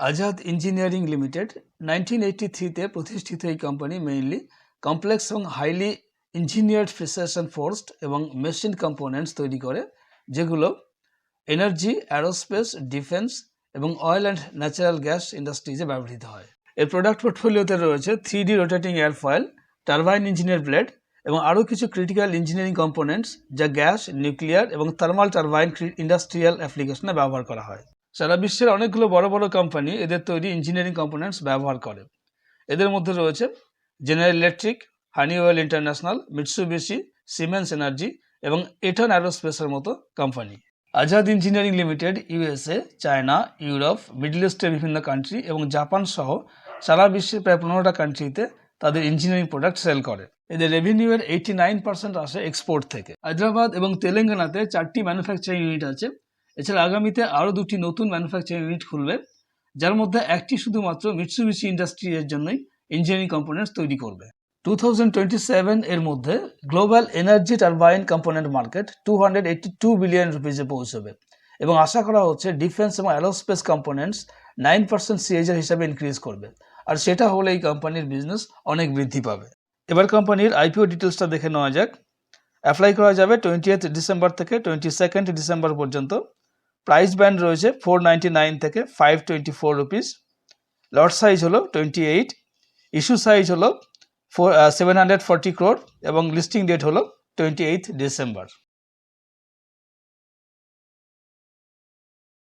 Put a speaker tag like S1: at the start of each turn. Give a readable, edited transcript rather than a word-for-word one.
S1: Azad engineering limited 1983-তে প্রতিষ্ঠিত এই company mainly complex এবং হাইলি ইঞ্জিনিয়ার্ড প্রিসিশন ফোর্সড এবং মেশিন কম্পোনেন্টস তৈরি করে, যেগুলো এনার্জি, অ্যারোস্পেস, ডিফেন্স এবং অয়েল অ্যান্ড ন্যাচারাল গ্যাস ইন্ডাস্ট্রিজে ব্যবহৃত হয়। এর প্রোডাক্ট পোর্টফোলিওতে রয়েছে 3D রোটেটিং এয়ারফয়েল, টারবাইন ইঞ্জিনের ব্লেড এবং আরও কিছু ক্রিটিক্যাল ইঞ্জিনিয়ারিং কম্পোনেন্টস যা গ্যাস, নিউক্লিয়ার এবং থার্মাল টারবাইন ইন্ডাস্ট্রিয়াল অ্যাপ্লিকেশনে ব্যবহার করা হয়। সারা বিশ্বের অনেকগুলো বড় বড় কোম্পানি এদের তৈরি ইঞ্জিনিয়ারিং কম্পোনেন্টস ব্যবহার করে। এদের মধ্যে রয়েছে general electric, Honeywell international, Mitsubishi, siemens energy এবং এটন অ্যারোস্পেসের মতো company. Azad engineering limited USA, China, Europe, middle ইস্টের বিভিন্ন কান্ট্রি এবং জাপান সহ সারা বিশ্বের প্রায় 15টা কান্ট্রিতে তাদের ইঞ্জিনিয়ারিং প্রোডাক্ট সেল করে। এদের রেভিনিউয়ের 89% আসে এক্সপোর্ট থেকে। হায়দ্রাবাদ এবং তেলেঙ্গানাতে 4টি ম্যানুফ্যাকচারিং ইউনিট আছে। এছাড়া আগামীতে আরও 2টি নতুন ম্যানুফ্যাকচারিং ইউনিট খুলবে, যার মধ্যে একটি শুধুমাত্র মিৎসুবিশি ইন্ডাস্ট্রিজের জন্যই ইঞ্জিনিয়ারিং কম্পোনেন্টস তৈরি করবে। 2027 এর মধ্যে global energy turbine component market 282 billion রুপিজে পৌঁছবে এবং আশা করা হচ্ছে ডিফেন্স এবং অ্যারোস্পেস কম্পোনেন্টস 9% সিএজার হিসাবে ইনক্রিজ করবে, আর সেটা হলে এই কোম্পানির বিজনেস অনেক বৃদ্ধি পাবে। এবার কোম্পানির আইপিও ডিটেলসটা দেখে নেওয়া যাক। অ্যাপ্লাই করা যাবে 20th ডিসেম্বর থেকে 22nd ডিসেম্বর পর্যন্ত। প্রাইস ব্যান্ড রয়েছে 499 থেকে 524 রুপিস। লট সাইজ হলো 28, ইস্যু সাইজ হলো 740 crore এবং লিস্টিং ডেট হলো 28th ডিসেম্বর।